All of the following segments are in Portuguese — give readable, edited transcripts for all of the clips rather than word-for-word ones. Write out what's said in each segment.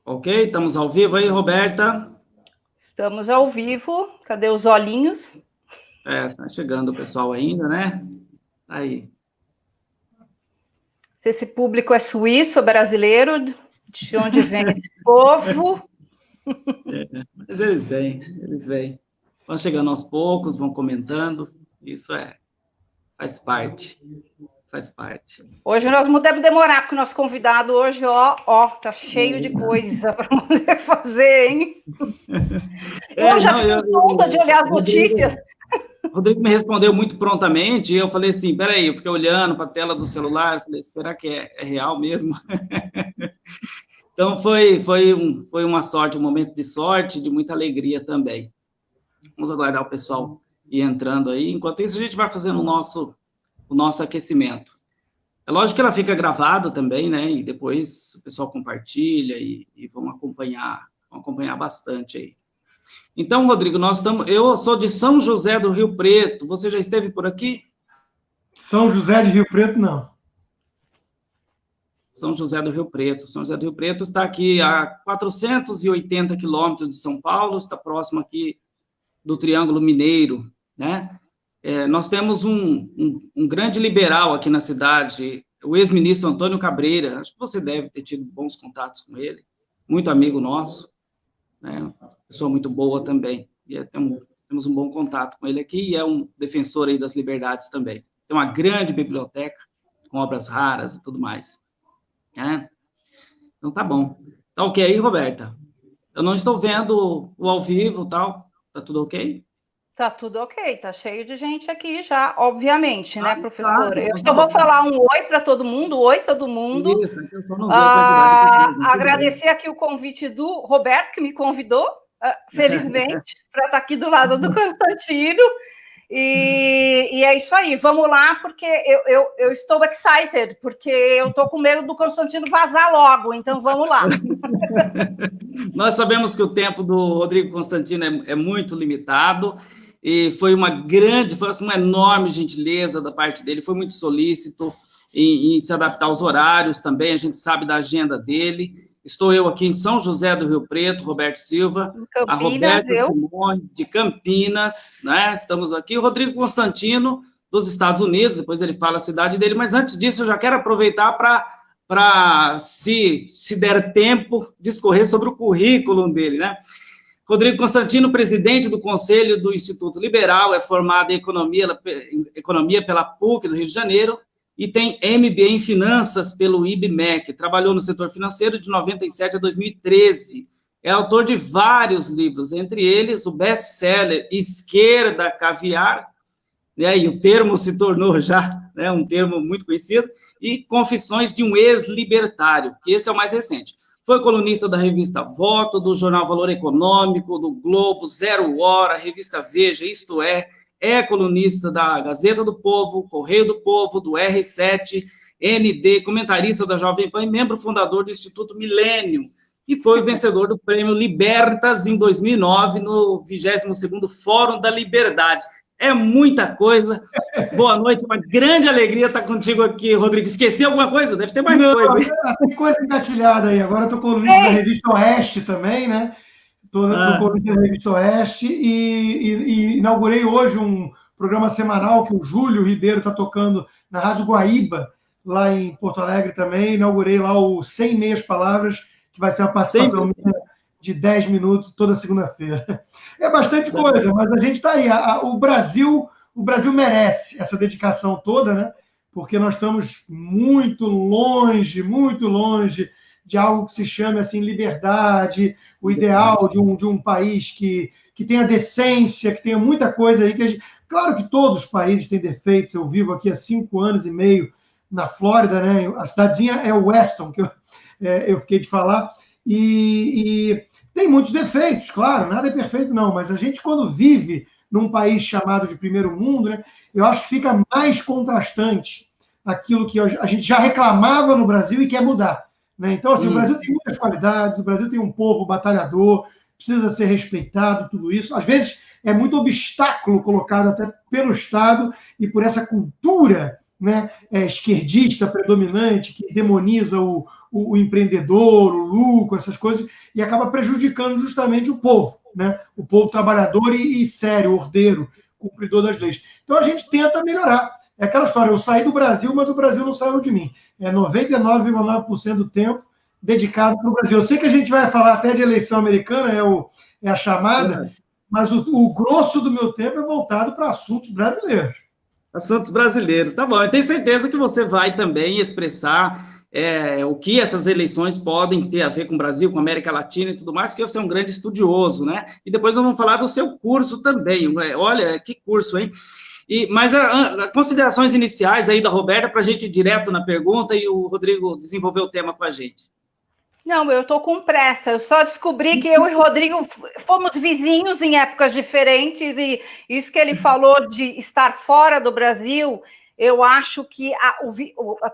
Ok, estamos ao vivo aí, Roberta? Estamos ao vivo. Cadê os olhinhos? Tá chegando o pessoal ainda, né? Aí. Se esse público é suíço, é brasileiro, de onde vem esse povo? Mas eles vêm, eles vêm. Vão chegando aos poucos, vão comentando. Isso faz parte, faz parte. Hoje nós não devemos demorar, porque o nosso convidado hoje, tá cheio de coisa para poder fazer, hein? Eu já fico tonta de olhar as notícias. Rodrigo me respondeu muito prontamente, e eu falei assim, peraí, eu fiquei olhando para a tela do celular, falei, será que é real mesmo? Então, foi uma sorte, um momento de sorte, de muita alegria também. Vamos aguardar o pessoal ir entrando aí. Enquanto isso, a gente vai fazendo o nosso aquecimento. É lógico que ela fica gravada também, né? E depois o pessoal compartilha e vão acompanhar bastante aí. Então, Rodrigo, eu sou de São José do Rio Preto. Você já esteve por aqui? São José de Rio Preto, não. São José do Rio Preto. São José do Rio Preto está aqui a 480 quilômetros de São Paulo, está próximo aqui do Triângulo Mineiro, né? Nós temos um grande liberal aqui na cidade, o ex-ministro Antônio Cabreira. Acho que você deve ter tido bons contatos com ele, muito amigo nosso, né? Pessoa muito boa também. E temos um bom contato com ele aqui, e é um defensor aí das liberdades também. Tem uma grande biblioteca com obras raras e tudo mais. Então tá bom. Tá ok aí, Roberta? Eu não estou vendo o ao vivo, tal. Tá tudo ok? Tá tudo ok, tá cheio de gente aqui já, obviamente, né, professora? Tá, Eu só vou falar um oi para todo mundo. Oi, todo mundo. Isso, eu só não vi a quantidade de pessoas. Agradecer aqui o convite do Roberto, que me convidou, felizmente, para estar aqui do lado do Constantino. E é isso aí, vamos lá, porque eu estou excited, porque eu estou com medo do Constantino vazar logo, então vamos lá. Nós sabemos que o tempo do Rodrigo Constantino é muito limitado, e foi uma enorme gentileza da parte dele, foi muito solícito em se adaptar aos horários também, a gente sabe da agenda dele. Estou eu aqui em São José do Rio Preto, Roberto Silva, Campinas, a Roberta Simone, de Campinas, né? Estamos aqui, o Rodrigo Constantino, dos Estados Unidos, depois ele fala a cidade dele, mas antes disso eu já quero aproveitar para, se der tempo, discorrer sobre o currículo dele, né? Rodrigo Constantino, presidente do Conselho do Instituto Liberal, é formado em Economia pela PUC do Rio de Janeiro, e tem MBA em Finanças pelo IBMEC. Trabalhou no setor financeiro de 97 a 2013. É autor de vários livros, entre eles o best-seller Esquerda Caviar, né, e o termo se tornou já, né, um termo muito conhecido, e Confissões de um Ex-Libertário, que esse é o mais recente. Foi colunista da revista Voto, do jornal Valor Econômico, do Globo, Zero Hora, revista Veja, Isto é colunista da Gazeta do Povo, Correio do Povo, do R7, ND, comentarista da Jovem Pan e membro fundador do Instituto Milênio, e foi vencedor do Prêmio Libertas em 2009, no 22º Fórum da Liberdade. É muita coisa. Boa noite, uma grande alegria estar contigo aqui, Rodrigo. Esqueci alguma coisa? Deve ter mais coisa aí. Tem coisa engatilhada aí. Agora estou colunista da revista Oeste também, né? Estou colunista da revista Oeste e inaugurei hoje um programa semanal que o Júlio Ribeiro está tocando na Rádio Guaíba, lá em Porto Alegre também. Inaugurei lá o 100 Meias Palavras, que vai ser uma participação minha de 10 minutos toda segunda-feira. É bastante coisa, mas a gente está aí. O Brasil merece essa dedicação toda, né? Porque nós estamos muito longe de algo que se chame assim liberdade, o ideal de um país que tenha decência, que tenha muita coisa aí. Claro que todos os países têm defeitos. Eu vivo aqui há 5 anos e meio na Flórida, né? A cidadezinha é Weston, que eu fiquei de falar, e tem muitos defeitos, claro, nada é perfeito não, mas a gente quando vive num país chamado de primeiro mundo, né, eu acho que fica mais contrastante aquilo que a gente já reclamava no Brasil e quer mudar, né? Então, assim, o Brasil tem muitas qualidades, o Brasil tem um povo batalhador, precisa ser respeitado, tudo isso. Às vezes é muito obstáculo colocado até pelo Estado e por essa cultura né, esquerdista predominante, que demoniza o empreendedor, o lucro, essas coisas, e acaba prejudicando justamente o povo, né? O povo trabalhador e sério, ordeiro, cumpridor das leis. Então a gente tenta melhorar. É aquela história, eu saí do Brasil, mas o Brasil não saiu de mim. É 99,9% do tempo dedicado para o Brasil. Eu sei que a gente vai falar até de eleição americana, é a chamada, mas o grosso do meu tempo é voltado para assuntos brasileiros. Assuntos brasileiros, tá bom. Eu tenho certeza que você vai também expressar o que essas eleições podem ter a ver com o Brasil, com a América Latina e tudo mais, porque você é um grande estudioso, né? E depois nós vamos falar do seu curso também. Olha, que curso, hein? Mas considerações iniciais aí da Roberta para a gente ir direto na pergunta e o Rodrigo desenvolver o tema com a gente. Não, eu estou com pressa. Eu só descobri que eu e Rodrigo fomos vizinhos em épocas diferentes e isso que ele falou de estar fora do Brasil, eu acho que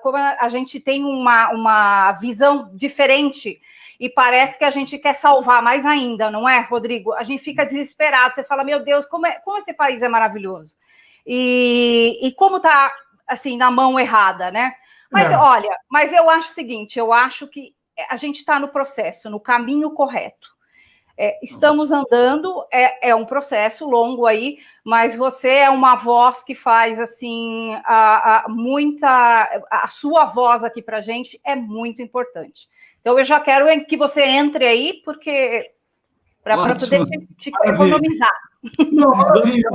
como a gente tem uma visão diferente e parece que a gente quer salvar mais ainda, não é, Rodrigo? A gente fica desesperado. Você fala, meu Deus, como esse país é maravilhoso. E como está, assim, na mão errada, né? Mas, olha, eu acho o seguinte, eu acho que a gente está no processo, no caminho correto. Estamos andando, é um processo longo aí, mas você é uma voz que faz, assim, a sua voz aqui para a gente é muito importante. Então, eu já quero que você entre aí, porque para poder te economizar. Não, maravilha.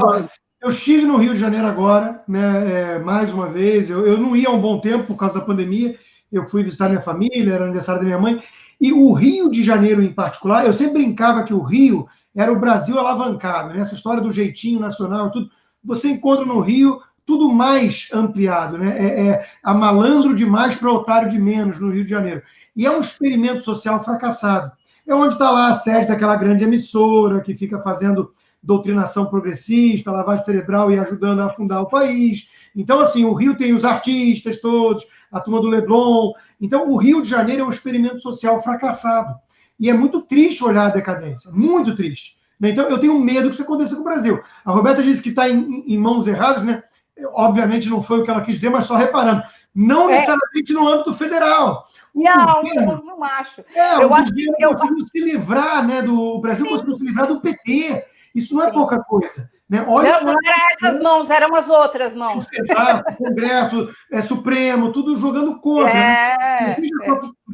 Eu estive no Rio de Janeiro agora, né, mais uma vez. Eu não ia há um bom tempo por causa da pandemia. Eu fui visitar minha família, era aniversário da minha mãe. E o Rio de Janeiro, em particular, eu sempre brincava que o Rio era o Brasil alavancado, né? Essa história do jeitinho nacional e tudo. Você encontra no Rio tudo mais ampliado, né? A malandro demais para otário de menos no Rio de Janeiro. E é um experimento social fracassado. É onde está lá a sede daquela grande emissora que fica fazendo doutrinação progressista, lavagem cerebral e ajudando a afundar o país. Então, assim, o Rio tem os artistas todos, a turma do Leblon. Então, o Rio de Janeiro é um experimento social fracassado. E é muito triste olhar a decadência, muito triste. Então, eu tenho medo que isso aconteça com o Brasil. A Roberta disse que está em mãos erradas, né? Obviamente não foi o que ela quis dizer, mas só reparando. Não necessariamente no âmbito federal. Eu não acho. O governo conseguiu se livrar, né, o Brasil conseguiu se livrar do PT. Isso não é pouca coisa. Né? Olha, não eram essas mãos, eram as outras mãos. Exato, Congresso, Supremo, tudo jogando contra. Né?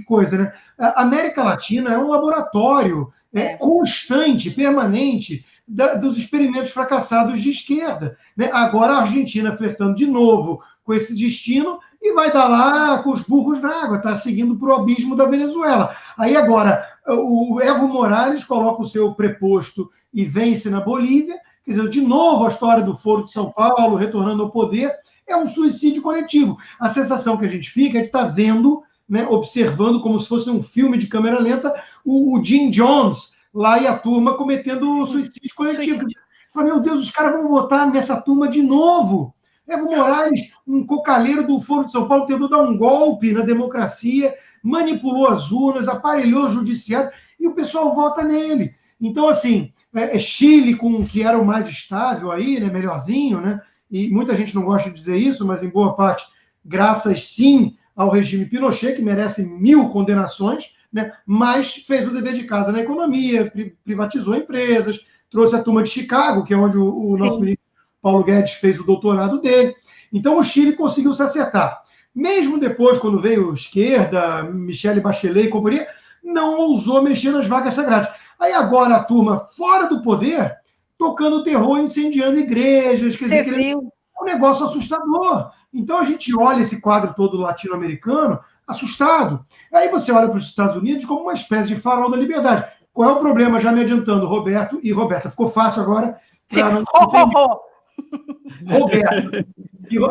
Coisa, né? A América Latina é um laboratório constante, permanente, dos experimentos fracassados de esquerda. Né? Agora a Argentina flertando de novo com esse destino e vai dar lá com os burros na água, está seguindo para o abismo da Venezuela. Aí agora o Evo Morales coloca o seu preposto e vence na Bolívia. Quer dizer, de novo a história do Foro de São Paulo retornando ao poder, é um suicídio coletivo. A sensação que a gente fica é de estar vendo, né, observando como se fosse um filme de câmera lenta, o Jim Jones lá e a turma cometendo suicídio coletivo. Fala, meu Deus, os caras vão votar nessa turma de novo. Evo Morales, um cocaleiro do Foro de São Paulo, tentou dar um golpe na democracia, manipulou as urnas, aparelhou o judiciário, e o pessoal vota nele. Então, assim, Chile, que era o mais estável aí, né, melhorzinho, né? E muita gente não gosta de dizer isso, mas em boa parte, graças sim ao regime Pinochet, que merece 1000 condenações, né? Mas fez o dever de casa na economia, privatizou empresas, trouxe a turma de Chicago, que é onde o nosso ministro Paulo Guedes fez o doutorado dele. Então o Chile conseguiu se acertar. Mesmo depois, quando veio esquerda, Michelle Bachelet e companhia, não ousou mexer nas vagas sagradas. Aí agora a turma fora do poder, tocando terror, incendiando igrejas. Quer dizer, é um negócio assustador. Então a gente olha esse quadro todo latino-americano assustado. Aí você olha para os Estados Unidos como uma espécie de farol da liberdade. Qual é o problema? Já me adiantando, Roberto e Roberta. Ficou fácil agora?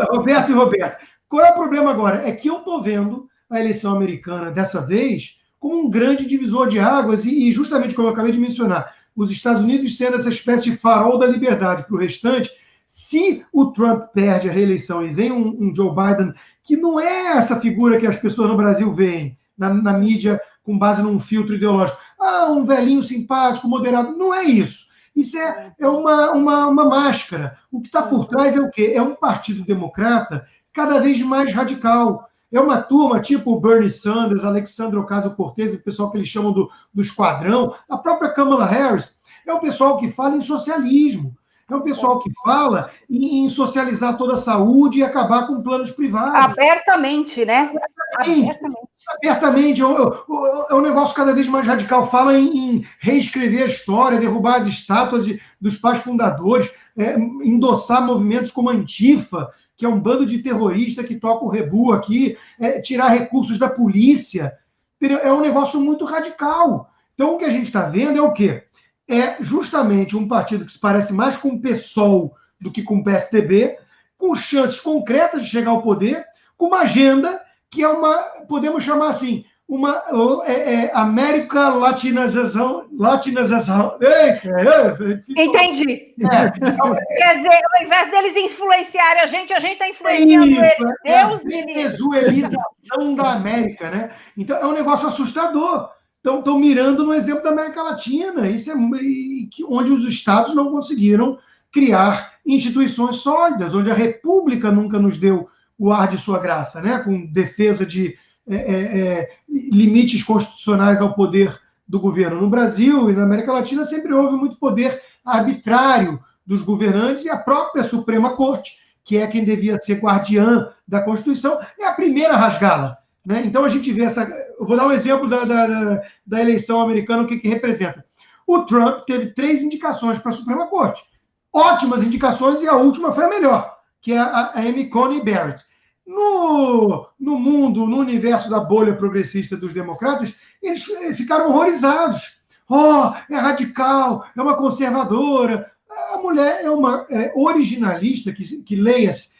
Roberto e Roberta. Qual é o problema agora? É que eu estou vendo a eleição americana dessa vez como um grande divisor de águas e justamente como eu acabei de mencionar, os Estados Unidos sendo essa espécie de farol da liberdade para o restante. Se o Trump perde a reeleição e vem um Joe Biden, que não é essa figura que as pessoas no Brasil veem na mídia com base num filtro ideológico, um velhinho simpático, moderado, não é isso. Isso é uma máscara. O que está por trás é o quê? É um partido democrata cada vez mais radical. É uma turma tipo Bernie Sanders, Alexandra Ocasio-Cortez, o pessoal que eles chamam do esquadrão, a própria Kamala Harris, é um pessoal que fala em socialismo, é um pessoal que fala em socializar toda a saúde e acabar com planos privados. Abertamente, né? Abertamente. É um negócio cada vez mais radical. Fala em reescrever a história, derrubar as estátuas dos pais fundadores, endossar movimentos como a Antifa, que é um bando de terroristas que toca o rebu aqui, tirar recursos da polícia. É um negócio muito radical. Então, o que a gente está vendo é o quê? É justamente um partido que se parece mais com o PSOL do que com o PSDB, com chances concretas de chegar ao poder, com uma agenda que é uma, podemos chamar assim, uma América latinização. Entendi. Quer dizer, ao invés deles influenciarem a gente está influenciando eles. Deus me livre. Venezuelização da América, né? Então, é um negócio assustador. Estão mirando no exemplo da América Latina, isso onde os estados não conseguiram criar instituições sólidas, onde a República nunca nos deu o ar de sua graça, né? Com defesa de limites constitucionais ao poder do governo. No Brasil e na América Latina sempre houve muito poder arbitrário dos governantes e a própria Suprema Corte, que é quem devia ser guardiã da Constituição, é a primeira a rasgá-la. Né? Então, a gente vê essa... Eu vou dar um exemplo da eleição americana, o que representa. O Trump teve 3 indicações para a Suprema Corte. Ótimas indicações, e a última foi a melhor, que é a Amy Coney Barrett. No mundo, no universo da bolha progressista dos democratas, eles ficaram horrorizados. É radical, é uma conservadora. A mulher é uma originalista, que leia-se,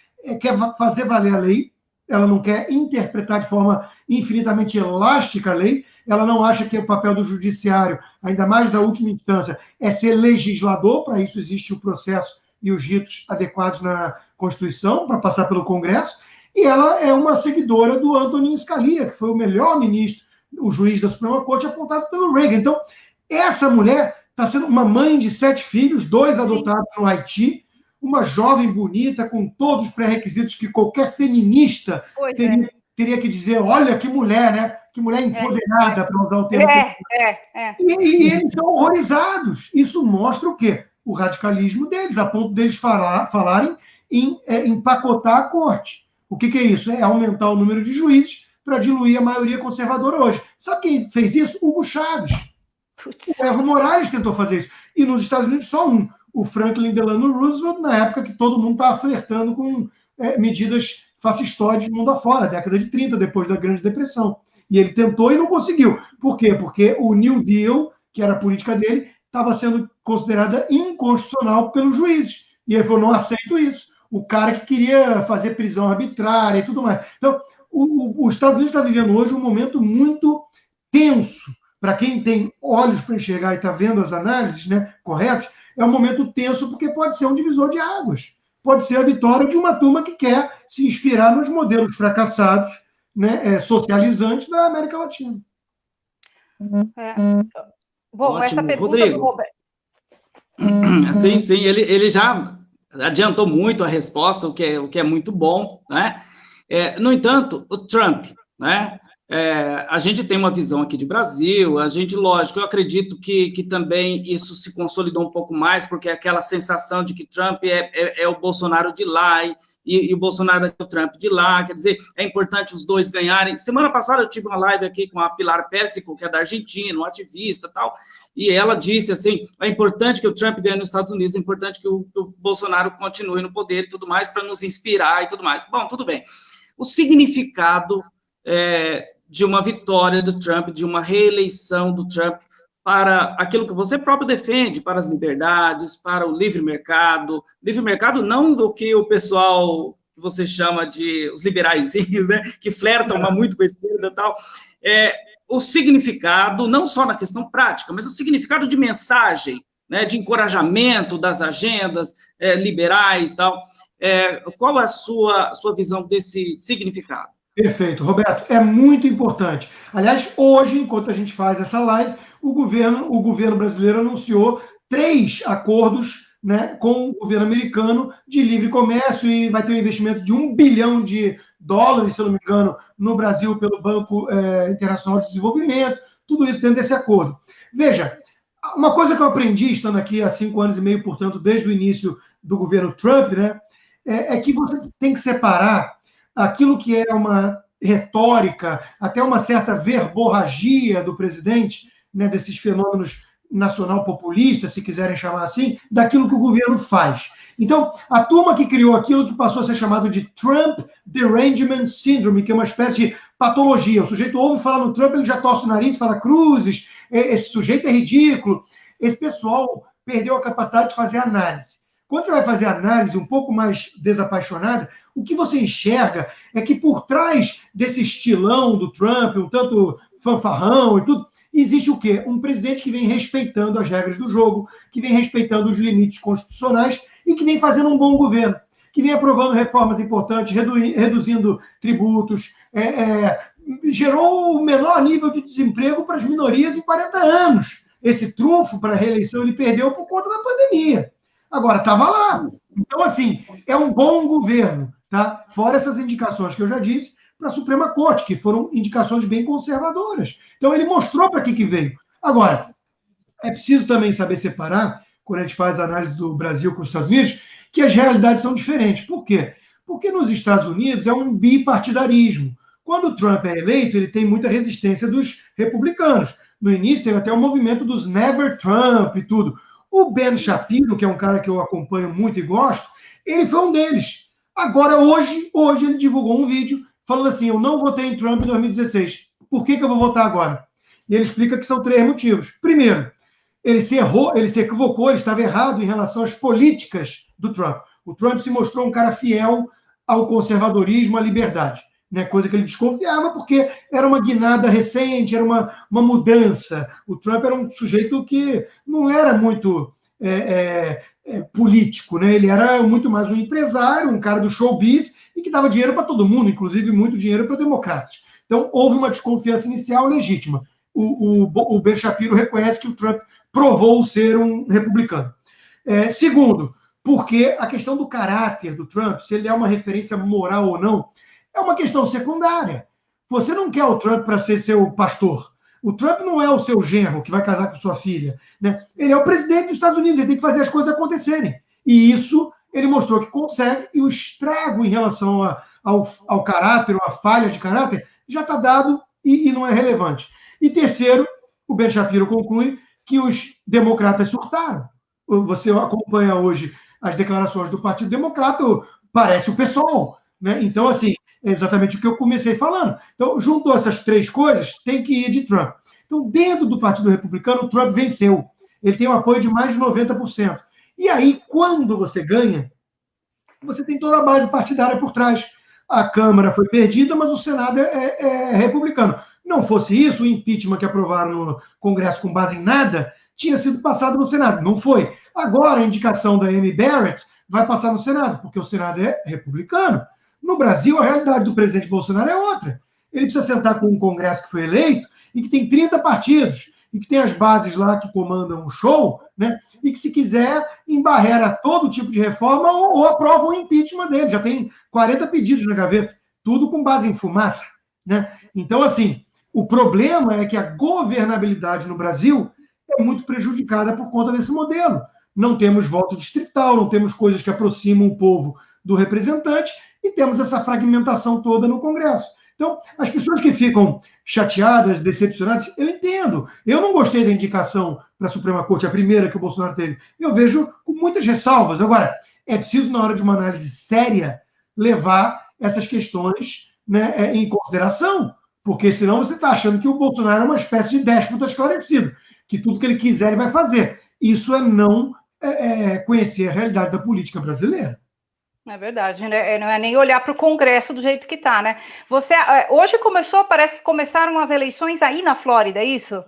quer fazer valer a lei. Ela não quer interpretar de forma infinitamente elástica a lei, ela não acha que o papel do judiciário, ainda mais da última instância, é ser legislador, para isso existe o processo e os ritos adequados na Constituição, para passar pelo Congresso, e ela é uma seguidora do Antonin Scalia, que foi o melhor ministro, o juiz da Suprema Corte, apontado pelo Reagan. Então, essa mulher está sendo uma mãe de 7 filhos, 2 adotados no Haiti, uma jovem bonita, com todos os pré-requisitos que qualquer feminista teria que dizer, olha que mulher, né? Que mulher empoderada, para usar o termo. E eles são horrorizados. Isso mostra o quê? O radicalismo deles, a ponto deles falarem em empacotar a corte. O que é isso? É aumentar o número de juízes para diluir a maioria conservadora hoje. Sabe quem fez isso? Hugo Chávez. O Evo Morales tentou fazer isso. E nos Estados Unidos, só um. O Franklin Delano Roosevelt, na época que todo mundo estava flertando com medidas fascistoides do mundo afora, década de 30, depois da Grande Depressão. E ele tentou e não conseguiu. Por quê? Porque o New Deal, que era a política dele, estava sendo considerada inconstitucional pelos juízes. E ele falou, não aceito isso. O cara que queria fazer prisão arbitrária e tudo mais. Então, os Estados Unidos está vivendo hoje um momento muito tenso. Para quem tem olhos para enxergar e está vendo as análises, né, corretas, é um momento tenso porque pode ser um divisor de águas. Pode ser a vitória de uma turma que quer se inspirar nos modelos fracassados, né, socializantes da América Latina. Bom, ótimo. Essa pergunta Rodrigo. do Roberto. Sim, ele já adiantou muito a resposta, o que é muito bom, né? No entanto, o Trump, né? A gente tem uma visão aqui de Brasil, lógico, eu acredito que também isso se consolidou um pouco mais, porque é aquela sensação de que Trump é o Bolsonaro de lá e o Bolsonaro é o Trump de lá, quer dizer, é importante os dois ganharem. Semana passada eu tive uma live aqui com a Pilar Pérsico, que é da Argentina, uma ativista e tal, e ela disse assim, é importante que o Trump ganhe nos Estados Unidos, é importante que o Bolsonaro continue no poder e tudo mais, para nos inspirar e tudo mais. Bom, tudo bem. O significado de uma vitória do Trump, de uma reeleição do Trump para aquilo que você próprio defende, para as liberdades, para o livre mercado não do que o pessoal que você chama de os liberaizinhos, né, que flertam muito com a esquerda e tal, o significado, não só na questão prática, mas o significado de mensagem, né, de encorajamento das agendas liberais e tal, qual é a sua visão desse significado? Perfeito, Roberto, é muito importante. Aliás, hoje, enquanto a gente faz essa live, o governo brasileiro anunciou 3 acordos né, com o governo americano de livre comércio e vai ter um investimento de $1 bilhão, se eu não me engano, no Brasil pelo Banco Internacional de Desenvolvimento, tudo isso dentro desse acordo. Veja, uma coisa que eu aprendi estando aqui há 5 anos e meio, portanto, desde o início do governo Trump, né, é que você tem que separar aquilo que é uma retórica, até uma certa verborragia do presidente, né, desses fenômenos nacional-populistas, se quiserem chamar assim, daquilo que o governo faz. Então, a turma que criou aquilo que passou a ser chamado de Trump Derangement Syndrome, que é uma espécie de patologia. O sujeito ouve falar no Trump, ele já torce o nariz, fala cruzes, esse sujeito é ridículo. Esse pessoal perdeu a capacidade de fazer análise. Quando você vai fazer análise um pouco mais desapaixonada, o que você enxerga é que por trás desse estilão do Trump, um tanto fanfarrão e tudo, existe o quê? Um presidente que vem respeitando as regras do jogo, que vem respeitando os limites constitucionais e que vem fazendo um bom governo, que vem aprovando reformas importantes, reduzindo tributos, gerou o menor nível de desemprego para as minorias em 40 anos. Esse trunfo para a reeleição ele perdeu por conta da pandemia. Agora, estava lá. Então, assim, é um bom governo, tá? Fora essas indicações que eu já disse para a Suprema Corte, que foram indicações bem conservadoras. Então, ele mostrou para que veio. Agora, é preciso também saber separar, quando a gente faz a análise do Brasil com os Estados Unidos, que as realidades são diferentes. Por quê? Porque nos Estados Unidos é um bipartidarismo. Quando o Trump é eleito, ele tem muita resistência dos republicanos. No início, teve até o movimento dos Never Trump e tudo. O Ben Shapiro, que é um cara que eu acompanho muito e gosto, ele foi um deles. Agora, hoje ele divulgou um vídeo falando assim, eu não votei em Trump em 2016. Por que eu vou votar agora? E ele explica que são 3 motivos. Primeiro, ele se equivocou, ele estava errado em relação às políticas do Trump. O Trump se mostrou um cara fiel ao conservadorismo, à liberdade, né? Coisa que ele desconfiava, porque era uma guinada recente, era uma mudança. O Trump era um sujeito que não era muito político, né? Ele era muito mais um empresário, um cara do showbiz, e que dava dinheiro para todo mundo, inclusive muito dinheiro para democratas. Então, houve uma desconfiança inicial legítima. O Ben Shapiro reconhece que o Trump provou ser um republicano. Segundo, porque a questão do caráter do Trump, se ele é uma referência moral ou não, é uma questão secundária. Você não quer o Trump para ser seu pastor. O Trump não é o seu genro que vai casar com sua filha, né? Ele é o presidente dos Estados Unidos, ele tem que fazer as coisas acontecerem. E isso ele mostrou que consegue, e o estrago em relação ao caráter, ou a falha de caráter, já está dado e não é relevante. E terceiro, o Ben Shapiro conclui que os democratas surtaram. Você acompanha hoje as declarações do Partido Democrata, parece o PSOL, né? Então, assim, é exatamente o que eu comecei falando. Então, juntou essas 3 coisas, tem que ir de Trump. Então, dentro do Partido Republicano, o Trump venceu. Ele tem um apoio de mais de 90%. E aí, quando você ganha, você tem toda a base partidária por trás. A Câmara foi perdida, mas o Senado é republicano. Não fosse isso, o impeachment que aprovaram no Congresso com base em nada tinha sido passado no Senado. Não foi. Agora, a indicação da Amy Barrett vai passar no Senado, porque o Senado é republicano. No Brasil, a realidade do presidente Bolsonaro é outra. Ele precisa sentar com um Congresso que foi eleito e que tem 30 partidos, e que tem as bases lá que comandam o show, né? E que, se quiser, embarrera todo tipo de reforma ou aprova o impeachment dele. Já tem 40 pedidos na gaveta, tudo com base em fumaça, né? Então, assim, o problema é que a governabilidade no Brasil é muito prejudicada por conta desse modelo. Não temos voto distrital, não temos coisas que aproximam o povo do representante e temos essa fragmentação toda no Congresso. Então, as pessoas que ficam chateadas, decepcionadas, eu entendo. Eu não gostei da indicação para a Suprema Corte, a primeira que o Bolsonaro teve. Eu vejo com muitas ressalvas. Agora, é preciso, na hora de uma análise séria, levar essas questões, né, em consideração, porque senão você está achando que o Bolsonaro é uma espécie de déspota esclarecido, que tudo que ele quiser ele vai fazer. Isso é não conhecer a realidade da política brasileira. É verdade, né? Não é nem olhar para o Congresso do jeito que está, né? Hoje parece que começaram as eleições aí na Flórida, é isso?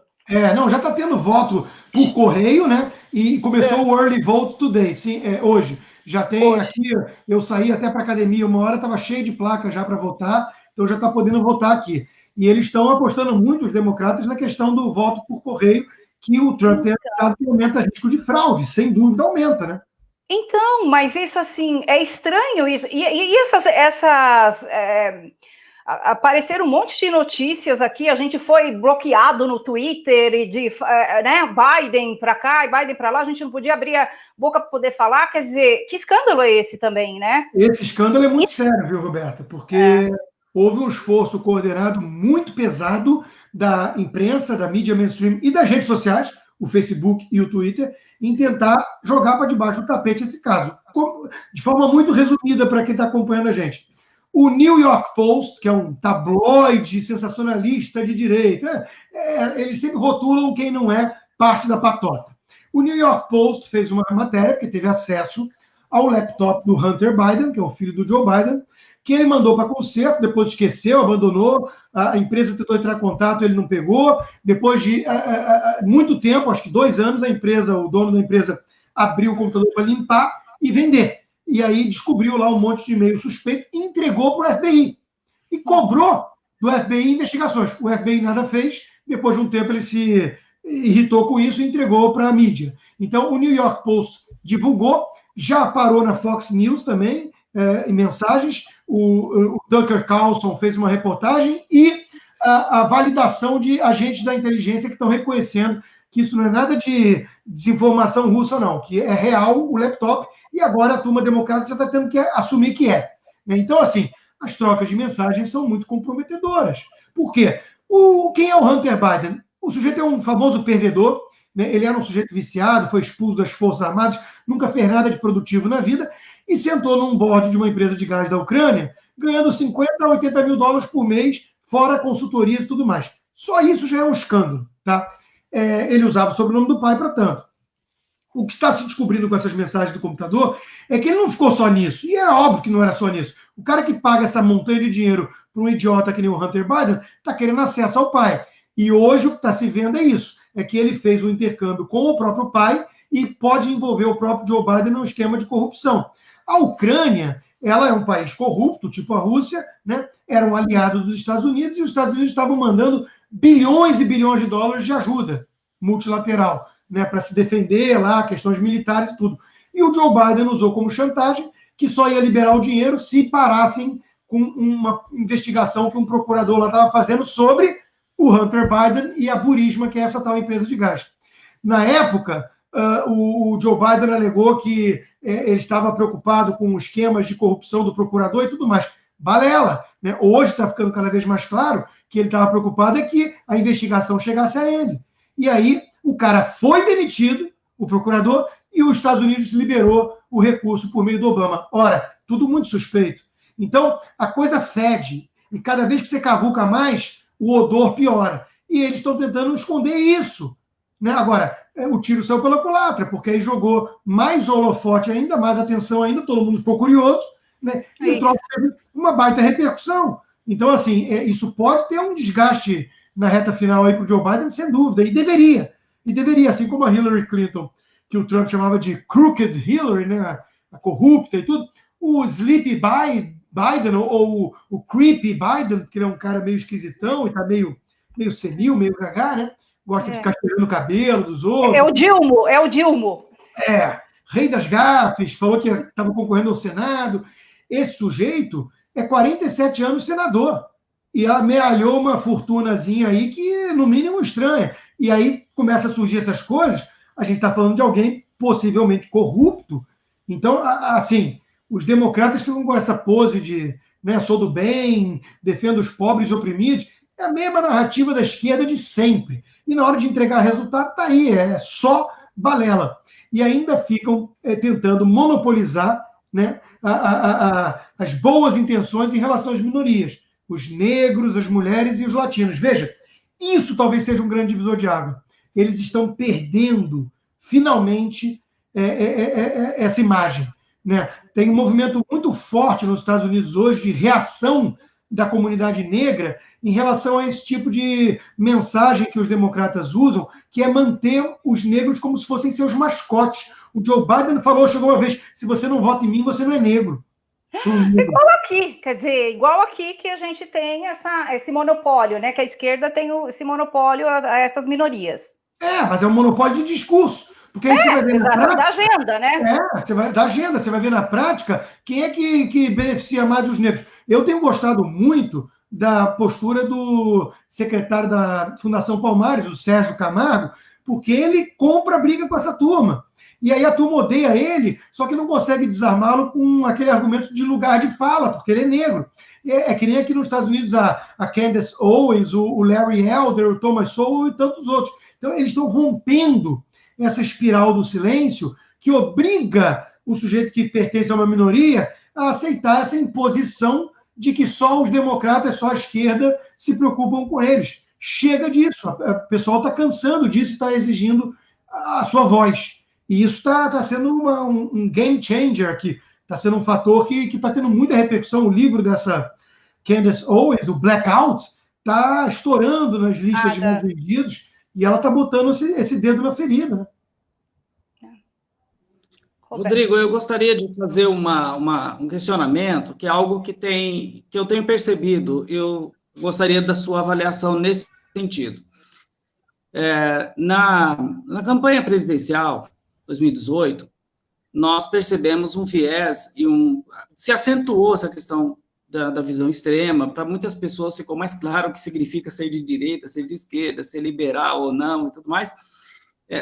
Não, já está tendo voto por correio, né? E começou o Early Vote Today, sim, hoje. Já tem aqui, eu saí até para a academia uma hora, estava cheio de placa já para votar, então já está podendo votar aqui. E eles estão apostando muito, os democratas, na questão do voto por correio, que o Trump tem anunciado que aumenta risco de fraude, sem dúvida aumenta, né? Então, mas isso, assim, é estranho isso. E apareceram um monte de notícias aqui, a gente foi bloqueado no Twitter, e né, Biden para cá e Biden para lá, a gente não podia abrir a boca para poder falar, quer dizer, que escândalo é esse também, né? Esse escândalo é muito sério, viu, Roberta? Porque houve um esforço coordenado muito pesado da imprensa, da mídia mainstream e das redes sociais, o Facebook e o Twitter, em tentar jogar para debaixo do tapete esse caso. De forma muito resumida para quem está acompanhando a gente. O New York Post, que é um tabloide sensacionalista de direita, eles sempre rotulam quem não é parte da patota. O New York Post fez uma matéria, que teve acesso ao laptop do Hunter Biden, que é o filho do Joe Biden, que ele mandou para conserto, depois esqueceu, abandonou, a empresa tentou entrar em contato, ele não pegou. Depois de muito tempo, acho que 2 anos, o dono da empresa abriu o computador para limpar e vender. E aí descobriu lá um monte de e-mail suspeito e entregou para o FBI. E cobrou do FBI investigações. O FBI nada fez, depois de um tempo ele se irritou com isso e entregou para a mídia. Então, o New York Post divulgou, já parou na Fox News também, em mensagens, o Tucker Carlson fez uma reportagem e a validação de agentes da inteligência que estão reconhecendo que isso não é nada de desinformação russa, não, que é real o laptop, e agora a turma democrata já está tendo que assumir que é. Então, assim, as trocas de mensagens são muito comprometedoras. Por quê? Quem é o Hunter Biden? O sujeito é um famoso perdedor, né? Ele era um sujeito viciado, foi expulso das Forças Armadas, nunca fez nada de produtivo na vida, e sentou num board de uma empresa de gás da Ucrânia, ganhando 50 a 80 mil dólares por mês, fora consultorias e tudo mais. Só isso já é um escândalo, tá? Ele usava o sobrenome do pai, para tanto. O que está se descobrindo com essas mensagens do computador é que ele não ficou só nisso. E é óbvio que não era só nisso. O cara que paga essa montanha de dinheiro para um idiota que nem o Hunter Biden está querendo acesso ao pai. E hoje o que está se vendo é isso. É que ele fez um intercâmbio com o próprio pai e pode envolver o próprio Joe Biden num esquema de corrupção. A Ucrânia, ela é um país corrupto, tipo a Rússia, né? Era um aliado dos Estados Unidos e os Estados Unidos estavam mandando bilhões e bilhões de dólares de ajuda multilateral, né, para se defender lá, questões militares e tudo. E o Joe Biden usou como chantagem que só ia liberar o dinheiro se parassem com uma investigação que um procurador lá estava fazendo sobre o Hunter Biden e a Burisma, que é essa tal empresa de gás. Na época, o Joe Biden alegou que ele estava preocupado com esquemas de corrupção do procurador e tudo mais. Balela, né? Hoje está ficando cada vez mais claro que ele estava preocupado é que a investigação chegasse a ele. E aí, o cara foi demitido, o procurador, e os Estados Unidos liberou o recurso por meio do Obama. Ora, tudo muito suspeito. Então, a coisa fede. E cada vez que você cavuca mais, o odor piora. E eles estão tentando esconder isso. Né? Agora, o tiro saiu pela culatra, porque aí jogou mais holofote ainda, mais atenção ainda, todo mundo ficou curioso, né? E o troço teve uma baita repercussão. Então, assim, isso pode ter um desgaste na reta final aí para o Joe Biden, sem dúvida, e deveria. E deveria, assim como a Hillary Clinton, que o Trump chamava de crooked Hillary, né? A corrupta e tudo, o Sleepy Biden, ou o Creepy Biden, que ele é um cara meio esquisitão e tá meio senil, meio gagá, né? Gosta de ficar cheirando o cabelo dos outros. É o Dilma. Rei das gafes, falou que estava concorrendo ao Senado. Esse sujeito é 47 anos senador. E amealhou uma fortunazinha aí que, no mínimo, estranha. E aí começa a surgir essas coisas. A gente está falando de alguém possivelmente corrupto. Então, assim, os democratas ficam com essa pose de, né, sou do bem, defendo os pobres e oprimidos. É a mesma narrativa da esquerda de sempre. E na hora de entregar resultado, está aí, é só balela. E ainda ficam tentando monopolizar, né, as boas intenções em relação às minorias. Os negros, as mulheres e os latinos. Veja, isso talvez seja um grande divisor de água. Eles estão perdendo, finalmente, essa imagem. Né? Tem um movimento muito forte nos Estados Unidos hoje de reação da comunidade negra em relação a esse tipo de mensagem que os democratas usam, que é manter os negros como se fossem seus mascotes. O Joe Biden chegou uma vez, se você não vota em mim, você não é negro. Igual aqui, quer dizer, igual aqui que a gente tem esse monopólio, né? Que a esquerda tem esse monopólio a essas minorias. Mas é um monopólio de discurso. Porque aí você vai ver na prática... da agenda, né? Você vai da agenda, você vai ver na prática quem é que beneficia mais os negros. Eu tenho gostado muito da postura do secretário da Fundação Palmares, o Sérgio Camargo, porque ele compra a briga com essa turma. E aí a turma odeia ele, só que não consegue desarmá-lo com aquele argumento de lugar de fala, porque ele é negro. É que nem aqui nos Estados Unidos a Candace Owens, o Larry Elder, o Thomas Sowell e tantos outros. Então, eles estão rompendo essa espiral do silêncio que obriga o sujeito que pertence a uma minoria a aceitar essa imposição de que só os democratas, só a esquerda se preocupam com eles. Chega disso. O pessoal está cansando disso e está exigindo a sua voz. E isso está sendo um game changer aqui. Está sendo um fator que está tendo muita repercussão. O livro dessa Candace Owens, o Blackout, está estourando nas listas de mais vendidos e ela está botando esse dedo na ferida. Né? Rodrigo, eu gostaria de fazer um questionamento, que é algo que eu tenho percebido. Eu gostaria da sua avaliação nesse sentido. Na campanha presidencial 2018, nós percebemos um viés e se acentuou essa questão da visão extrema. Para muitas pessoas ficou mais claro o que significa ser de direita, ser de esquerda, ser liberal ou não e tudo mais.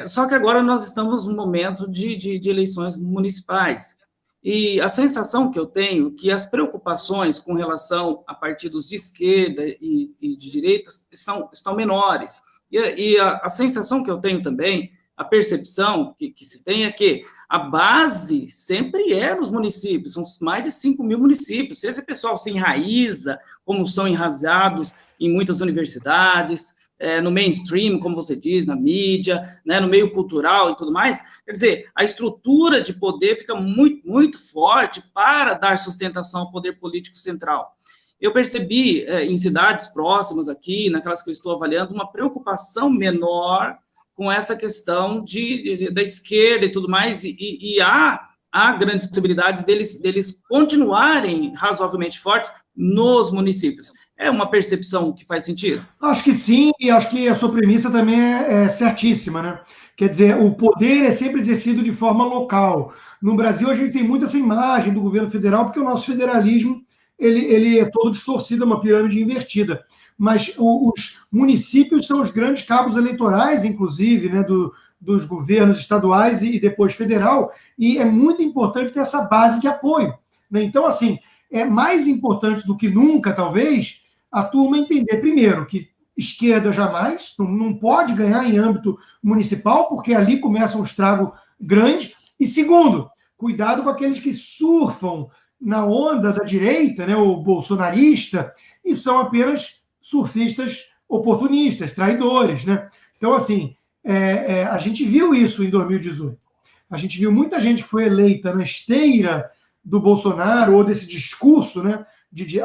Só que agora nós estamos num momento de eleições municipais. E a sensação que eu tenho é que as preocupações com relação a partidos de esquerda e de direita estão menores. E a sensação que eu tenho também, a percepção que se tem é que a base sempre é nos municípios, são mais de 5 mil municípios. Se esse pessoal se enraiza, como são enraizados em muitas universidades, no mainstream, como você diz, na mídia, né, no meio cultural e tudo mais, quer dizer, a estrutura de poder fica muito, muito forte para dar sustentação ao poder político central. Eu percebi em cidades próximas aqui, naquelas que eu estou avaliando, uma preocupação menor com essa questão da esquerda e tudo mais, e há grandes possibilidades deles continuarem razoavelmente fortes nos municípios. É uma percepção que faz sentido? Acho que sim, e acho que a sua premissa também é certíssima, né? Quer dizer, o poder é sempre exercido de forma local. No Brasil, a gente tem muito essa imagem do governo federal, porque o nosso federalismo ele é todo distorcido, é uma pirâmide invertida. Mas os municípios são os grandes cabos eleitorais, inclusive, né, dos governos estaduais e depois federal, e é muito importante ter essa base de apoio. Né? Então, assim, é mais importante do que nunca, talvez, a turma entender, primeiro, que esquerda jamais, não pode ganhar em âmbito municipal, porque ali começa um estrago grande, e segundo, cuidado com aqueles que surfam na onda da direita, né, o bolsonarista, e são apenas surfistas oportunistas, traidores, né? Então, assim, a gente viu isso em 2018. A gente viu muita gente que foi eleita na esteira do Bolsonaro ou desse discurso, né,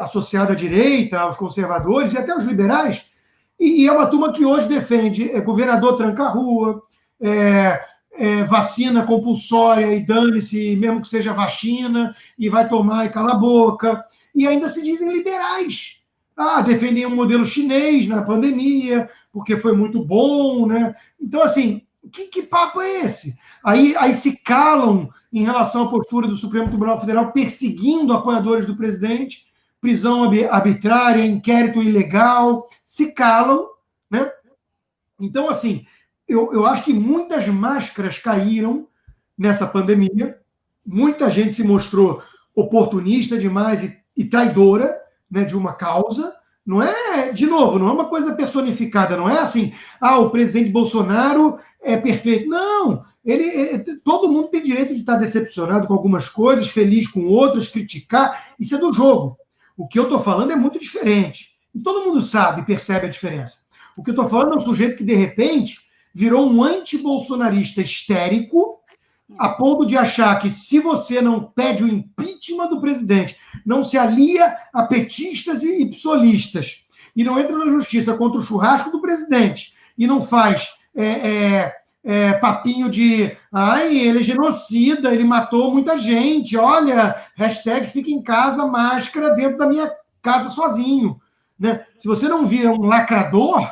associado à direita, aos conservadores e até aos liberais, e é uma turma que hoje defende governador tranca-rua, vacina compulsória e dane-se, mesmo que seja vacina, e vai tomar e cala a boca, e ainda se dizem liberais. Defendem um modelo chinês na pandemia, porque foi muito bom, né? Então, assim, que papo é esse? Aí se calam em relação à postura do Supremo Tribunal Federal perseguindo apoiadores do presidente, prisão arbitrária, inquérito ilegal, se calam, né? Então, assim, eu acho que muitas máscaras caíram nessa pandemia, muita gente se mostrou oportunista demais e traidora, né, de uma causa. Não é, de novo, não é uma coisa personificada, não é assim, o presidente Bolsonaro é perfeito. Não, todo mundo tem direito de estar decepcionado com algumas coisas, feliz com outras, criticar, isso é do jogo. O que eu estou falando é muito diferente. E todo mundo sabe, percebe a diferença. O que eu estou falando é um sujeito que, de repente, virou um anti-bolsonarista histérico, a ponto de achar que se você não pede o impeachment do presidente, não se alia a petistas e psolistas, e não entra na justiça contra o churrasco do presidente, e não faz papinho de ele é genocida, ele matou muita gente, olha, hashtag fica em casa, máscara dentro da minha casa sozinho. Né? Se você não vira um lacrador,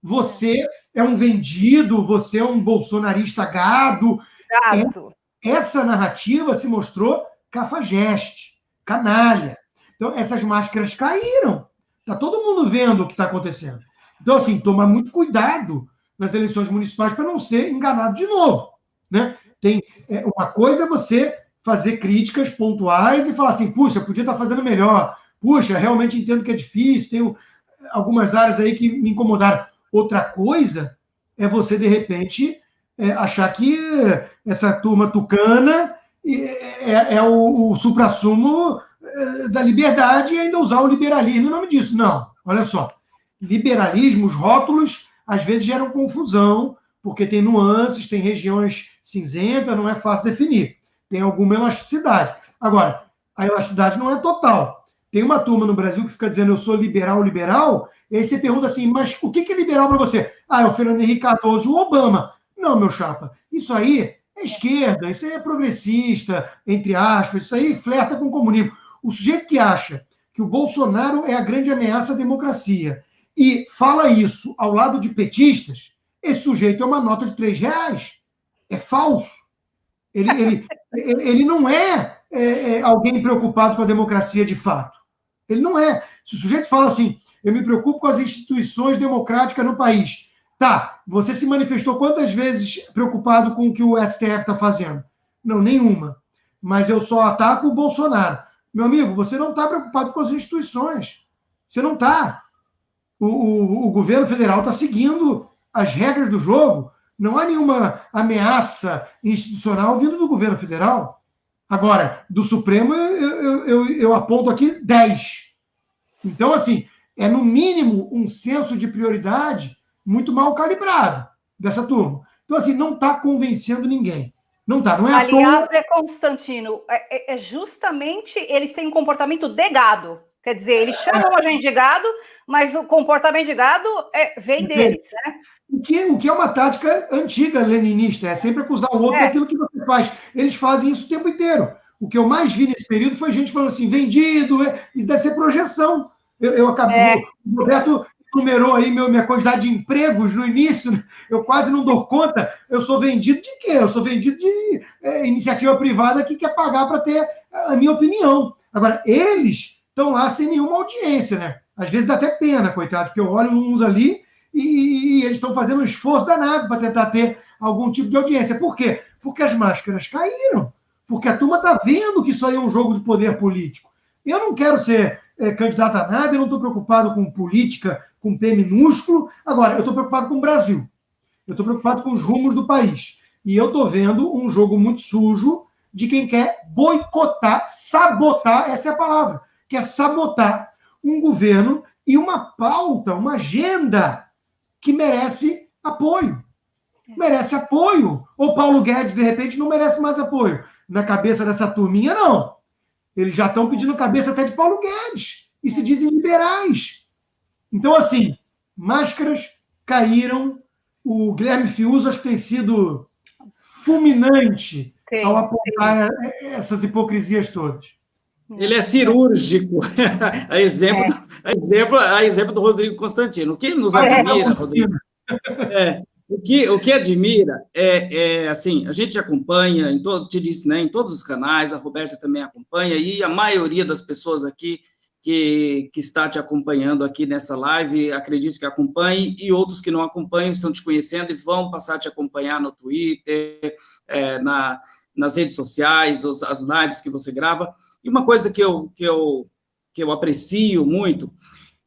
você é um vendido, você é um bolsonarista gado. Essa narrativa se mostrou cafajeste, canalha. Então, essas máscaras caíram. Está todo mundo vendo o que está acontecendo. Então, assim, toma muito cuidado nas eleições municipais para não ser enganado de novo. Né? Uma coisa é você fazer críticas pontuais e falar assim, puxa, podia estar fazendo melhor. Puxa, realmente entendo que é difícil, tenho algumas áreas aí que me incomodaram. Outra coisa é você, de repente, achar que essa turma tucana é o suprassumo da liberdade e ainda usar o liberalismo em nome disso. Não, olha só. Liberalismo, os rótulos, às vezes geram confusão, porque tem nuances, tem regiões cinzentas, não é fácil definir. Tem alguma elasticidade. Agora, a elasticidade não é total. Tem uma turma no Brasil que fica dizendo eu sou liberal, e aí você pergunta assim, mas o que é liberal para você? É o Fernando Henrique Cardoso e o Obama. Não, meu chapa, isso aí é esquerda, isso aí é progressista, entre aspas, isso aí flerta com o comunismo. O sujeito que acha que o Bolsonaro é a grande ameaça à democracia e fala isso ao lado de petistas, esse sujeito é uma nota de R$3. É falso. Ele não é alguém preocupado com a democracia de fato. Ele não é. Se o sujeito fala assim, eu me preocupo com as instituições democráticas no país. Tá, você se manifestou quantas vezes preocupado com o que o STF está fazendo? Não, nenhuma. Mas eu só ataco o Bolsonaro. Meu amigo, você não está preocupado com as instituições. Você não está. O governo federal está seguindo as regras do jogo. Não há nenhuma ameaça institucional vindo do governo federal. Agora, do Supremo, eu aponto aqui 10. Então, assim, é no mínimo um senso de prioridade muito mal calibrado dessa turma. Então, assim, não está convencendo ninguém. Não está, não é à toa. Aliás, Constantino, justamente eles têm um comportamento de gado. Quer dizer, eles chamam a gente de gado, mas o comportamento de gado vem deles, né? O que é uma tática antiga leninista, é sempre acusar o outro daquilo que você faz. Eles fazem isso o tempo inteiro. O que eu mais vi nesse período foi gente falando assim, vendido, isso deve ser projeção. Eu acabei, o Roberto numerou aí minha quantidade de empregos no início, eu quase não dou conta, eu sou vendido de quê? Eu sou vendido de iniciativa privada que quer pagar para ter a minha opinião. Agora, eles estão lá sem nenhuma audiência, né? Às vezes dá até pena, coitado, porque eu olho uns ali e eles estão fazendo um esforço danado para tentar ter algum tipo de audiência. Por quê? Porque as máscaras caíram, porque a turma está vendo que isso aí é um jogo de poder político. Eu não quero ser candidato a nada, eu não estou preocupado com política, com P minúsculo. Agora, eu estou preocupado com o Brasil. Eu estou preocupado com os rumos do país. E eu estou vendo um jogo muito sujo de quem quer boicotar, sabotar, essa é a palavra, quer sabotar um governo e uma pauta, uma agenda que merece apoio. Merece apoio. Ou Paulo Guedes, de repente, não merece mais apoio. Na cabeça dessa turminha, não. Eles já estão pedindo cabeça até de Paulo Guedes. E se dizem liberais. Então, assim, máscaras caíram. O Guilherme Fiuza, acho que tem sido fulminante ao apontar essas hipocrisias todas. Ele é cirúrgico. A exemplo do Rodrigo Constantino. O que nos admira, Rodrigo? O que admira assim, a gente acompanha, te disse, né, em todos os canais, a Roberta também acompanha, e a maioria das pessoas aqui que está te acompanhando aqui nessa live, acredito que acompanhe, e outros que não acompanham estão te conhecendo e vão passar a te acompanhar no Twitter, nas redes sociais, as lives que você grava. E uma coisa que eu aprecio muito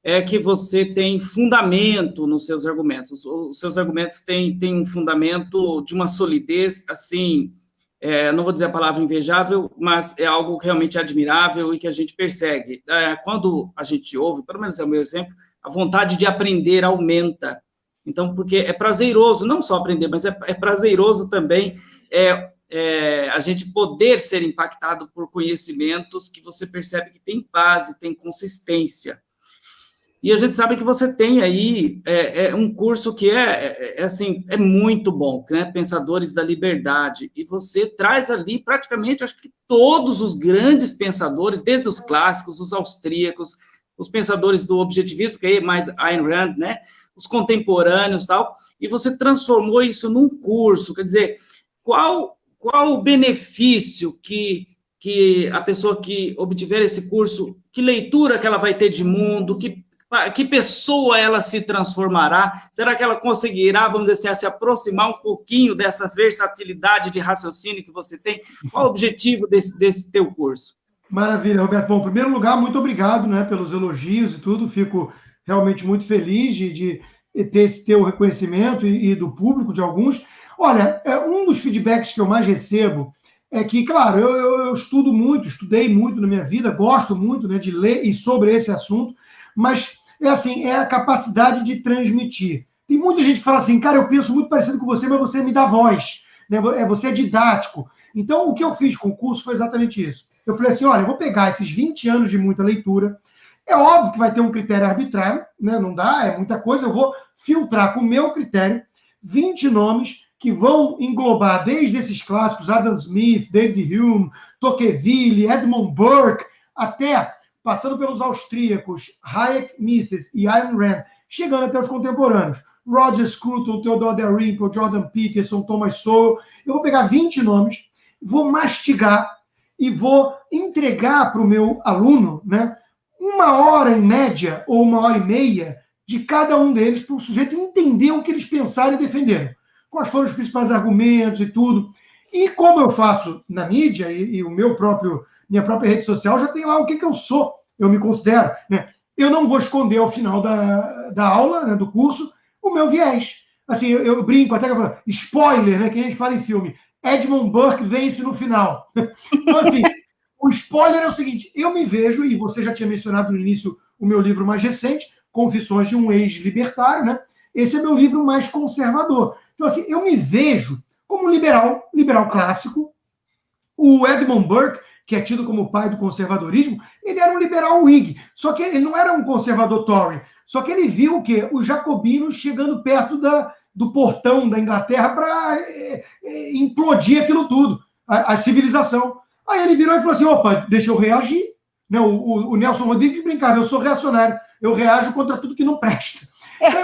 é que você tem fundamento nos seus argumentos. Os seus argumentos têm um fundamento de uma solidez, assim, não vou dizer a palavra invejável, mas é algo realmente admirável e que a gente persegue. Quando a gente ouve, pelo menos é o meu exemplo, a vontade de aprender aumenta. Então, porque é prazeroso, não só aprender, mas é prazeroso também a gente poder ser impactado por conhecimentos que você percebe que tem base, tem consistência. E a gente sabe que você tem aí um curso que assim, é muito bom, né? Pensadores da Liberdade, e você traz ali praticamente, acho que todos os grandes pensadores, desde os clássicos, os austríacos, os pensadores do objetivismo, que é mais Ayn Rand, né? os contemporâneos e tal, e você transformou isso num curso. Quer dizer, qual o benefício que a pessoa que obtiver esse curso, que leitura que ela vai ter de mundo, que pessoa ela se transformará? Será que ela conseguirá, vamos dizer assim, se aproximar um pouquinho dessa versatilidade de raciocínio que você tem? Qual o objetivo desse teu curso? Maravilha, Roberto. Bom, em primeiro lugar, muito obrigado, né, pelos elogios e tudo. Fico realmente muito feliz de ter esse teu reconhecimento e do público, de alguns. Olha, um dos feedbacks que eu mais recebo é que, claro, eu estudei muito na minha vida, gosto muito, né, de ler e sobre esse assunto, mas é a capacidade de transmitir. Tem muita gente que fala assim, cara, eu penso muito parecido com você, mas você me dá voz, né? Você é didático. Então, o que eu fiz com o curso foi exatamente isso. Eu falei assim, olha, eu vou pegar esses 20 anos de muita leitura, é óbvio que vai ter um critério arbitrário, né? Não dá, é muita coisa, eu vou filtrar com o meu critério 20 nomes que vão englobar desde esses clássicos, Adam Smith, David Hume, Tocqueville, Edmund Burke, até, passando pelos austríacos, Hayek, Mises e Ayn Rand, chegando até os contemporâneos, Roger Scruton, Theodore Dalrymple, Jordan Peterson, Thomas Sowell. Eu vou pegar 20 nomes, vou mastigar e vou entregar para o meu aluno, né, 1 hora em média, ou 1h30, de cada um deles, para o sujeito entender o que eles pensaram e defenderam. Quais foram os principais argumentos e tudo. E como eu faço na mídia, e minha própria rede social, já tem lá o que eu sou, eu me considero. Né? Eu não vou esconder ao final da aula, né, do curso, o meu viés. Assim, eu brinco, até que eu falo, spoiler, né, que a gente fala em filme, Edmund Burke vence no final. Então, assim, o spoiler é o seguinte, eu me vejo, e você já tinha mencionado no início o meu livro mais recente, Confissões de um Ex-Libertário, né? Esse é meu livro mais conservador. Então, assim, eu me vejo como um liberal clássico. O Edmund Burke, que é tido como o pai do conservadorismo, ele era um liberal Whig, só que ele não era um conservador Tory, só que ele viu o quê? Os jacobinos chegando perto do portão da Inglaterra para implodir aquilo tudo, a civilização. Aí ele virou e falou assim, opa, deixa eu reagir. Né? O Nelson Rodrigues brincava, eu sou reacionário, eu reajo contra tudo que não presta. Então,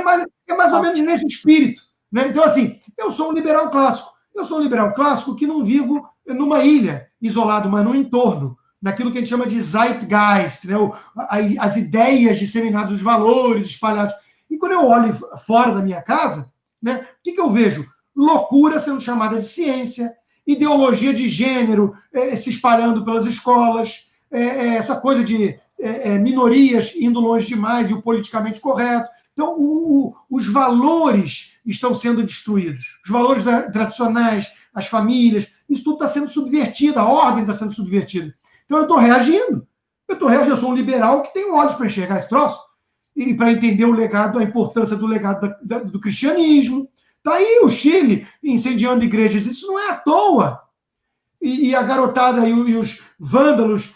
é mais ou menos nesse espírito. Né? Então, assim, eu sou um liberal clássico. Eu sou um liberal clássico que não vivo numa ilha, isolado, mas num entorno, naquilo que a gente chama de zeitgeist, né? As ideias disseminadas, os valores espalhados. E quando eu olho fora da minha casa, né, o que eu vejo? Loucura sendo chamada de ciência, ideologia de gênero se espalhando pelas escolas, essa coisa de minorias indo longe demais e o politicamente correto. Então, os valores estão sendo destruídos. Os valores tradicionais, as famílias, isso tudo está sendo subvertido, a ordem está sendo subvertida. Então, eu estou reagindo. Eu sou um liberal que tem olhos para enxergar esse troço e para entender o legado, a importância do legado do cristianismo. Está aí o Chile incendiando igrejas. Isso não é à toa. E a garotada e os vândalos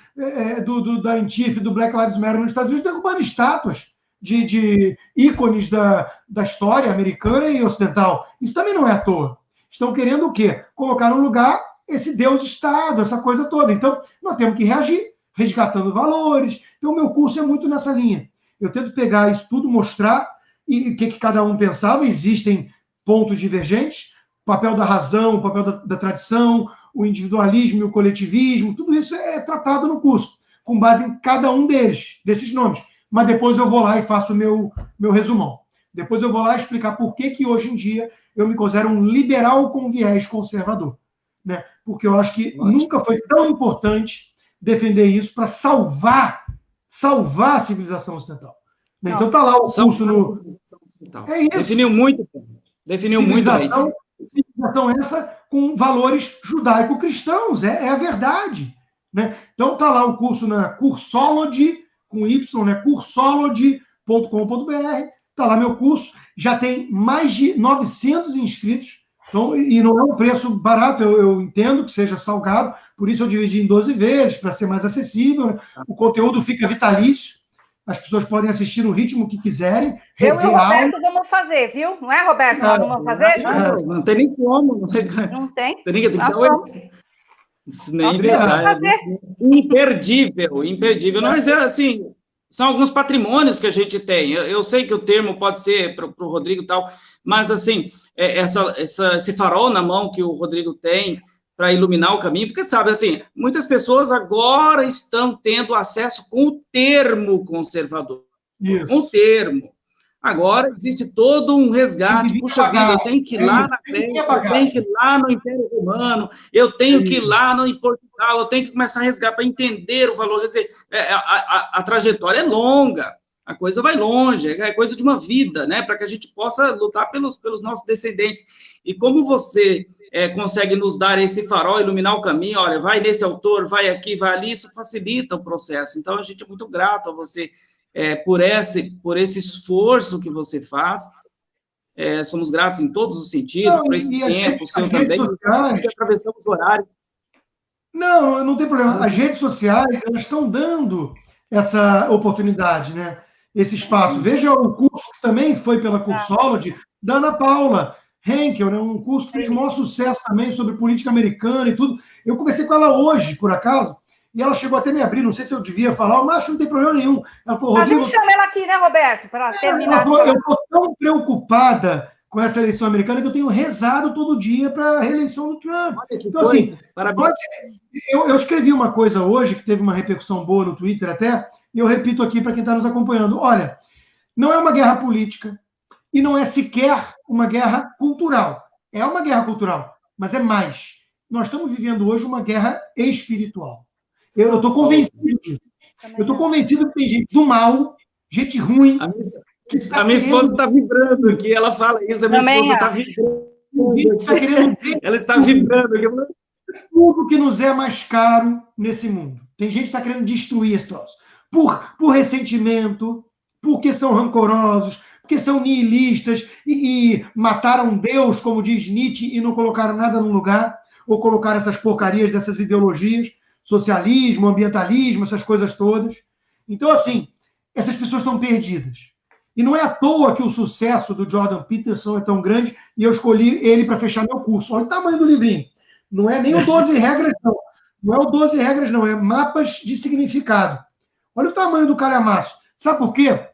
da Antifa e do Black Lives Matter nos Estados Unidos derrubando estátuas de ícones da história americana e ocidental. Isso também não é à toa. Estão querendo o quê? Colocar no lugar esse Deus-Estado, essa coisa toda. Então, nós temos que reagir, resgatando valores. Então, o meu curso é muito nessa linha. Eu tento pegar isso tudo, mostrar e o que cada um pensava. Existem pontos divergentes, o papel da razão, o papel da tradição, o individualismo e o coletivismo, tudo isso é tratado no curso, com base em cada um desses nomes. Mas depois eu vou lá e faço o meu resumão. Depois eu vou lá explicar por que hoje em dia eu me considero um liberal com viés conservador. Né? Porque eu acho que nunca foi tão importante defender isso para salvar a civilização ocidental. Né? Então está lá o curso no... É isso. Definiu muito aí. Civilização essa com valores judaico-cristãos, é a verdade. Né? Então está lá o curso na Cursology, com Y, né? Cursology.com.br, está lá meu curso, já tem mais de 900 inscritos, então, e não é um preço barato, eu entendo que seja salgado, por isso eu dividi em 12 vezes, para ser mais acessível, né? O conteúdo fica vitalício, as pessoas podem assistir no ritmo que quiserem. Eu e o Roberto vamos fazer, viu? Não é, Roberto? Nós vamos fazer juntos? Não tem nem como. Não tem? Tem que nem pensar. Imperdível. Não, mas é assim, São alguns patrimônios que a gente tem. Eu sei que o termo pode ser para o Rodrigo e tal, mas, assim, esse farol na mão que o Rodrigo tem para iluminar o caminho, porque, sabe, assim, muitas pessoas agora estão tendo acesso com o termo conservador. Isso. Com o termo. Agora existe todo um resgate. Puxa vida, eu tenho que ir lá na Grécia, eu tenho que ir lá no Império Romano, eu tenho que ir lá em Portugal, eu tenho que começar a resgatar para entender o valor. Quer dizer, a trajetória é longa, a coisa vai longe, é coisa de uma vida, né? Para que a gente possa lutar pelos nossos descendentes. E como você consegue nos dar esse farol, iluminar o caminho, olha, vai nesse autor, vai aqui, vai ali, isso facilita o processo. Então, a gente é muito grato a você por esse esforço que você faz. Somos gratos em todos os sentidos, por esse tempo, o seu também, sociais, atravessamos o horário. Não tem problema. As redes sociais, elas estão dando essa oportunidade, né? Esse espaço. Veja o curso que também foi pela Cursology, da Ana Paula Henkel, né? Um curso que fez maior sucesso também sobre política americana e tudo. Eu conversei com ela hoje, por acaso, e ela chegou até me abrir, não sei se eu devia falar, mas não tem problema nenhum. Ela falou, Rodrigo, a gente chama ela aqui, né, Roberto, para terminar. Eu estou tão preocupada com essa eleição americana que eu tenho rezado todo dia para a reeleição do Trump. Então, assim, eu escrevi uma coisa hoje, que teve uma repercussão boa no Twitter até, e eu repito aqui para quem está nos acompanhando. Olha, não é uma guerra política e não é sequer uma guerra cultural. É uma guerra cultural, mas é mais. Nós estamos vivendo hoje uma guerra espiritual. Eu estou convencido disso. Eu estou convencido que tem gente do mal, gente ruim. A minha esposa está vibrando aqui, ela fala isso, a minha esposa está vibrando. Ela está vibrando aqui. Tudo que nos é mais caro nesse mundo. Tem gente que está querendo destruir esse troço. Por ressentimento, porque são rancorosos, porque são nihilistas e mataram Deus, como diz Nietzsche, e não colocaram nada no lugar, ou colocaram essas porcarias dessas ideologias, socialismo, ambientalismo, essas coisas todas. Então, assim, essas pessoas estão perdidas. E não é à toa que o sucesso do Jordan Peterson é tão grande e eu escolhi ele para fechar meu curso. Olha o tamanho do livrinho. Não é nem o 12 regras, não. Não é o 12 regras, não. É mapas de significado. Olha o tamanho do calhamaço. Sabe por quê?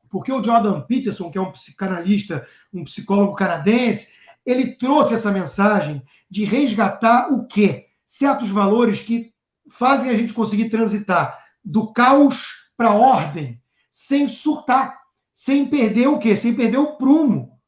Porque o Jordan Peterson, que é um psicanalista, um psicólogo canadense, ele trouxe essa mensagem de resgatar o quê? Certos valores que fazem a gente conseguir transitar do caos para a ordem, sem surtar, sem perder o quê? Sem perder o prumo.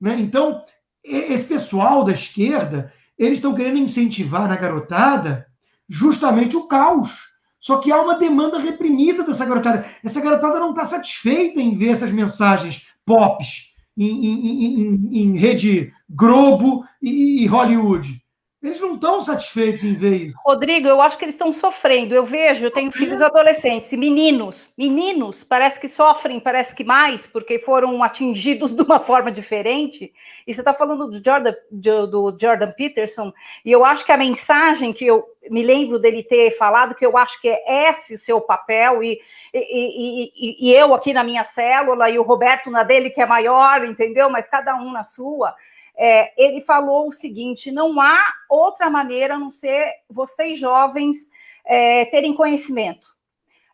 Né? Então, esse pessoal da esquerda, eles estão querendo incentivar na garotada justamente o caos. Só que há uma demanda reprimida dessa garotada. Essa garotada não está satisfeita em ver essas mensagens pops em rede Globo e Hollywood. Eles não estão satisfeitos em ver isso. Rodrigo, eu acho que eles estão sofrendo. Eu tenho filhos adolescentes e meninos parece que sofrem, parece que mais, porque foram atingidos de uma forma diferente. E você está falando do Jordan Peterson, e eu acho que a mensagem que eu me lembro dele ter falado, que eu acho que é esse o seu papel, e eu aqui na minha célula, e o Roberto na dele, que é maior, entendeu? Mas cada um na sua. Ele falou o seguinte: não há outra maneira a não ser vocês jovens terem conhecimento.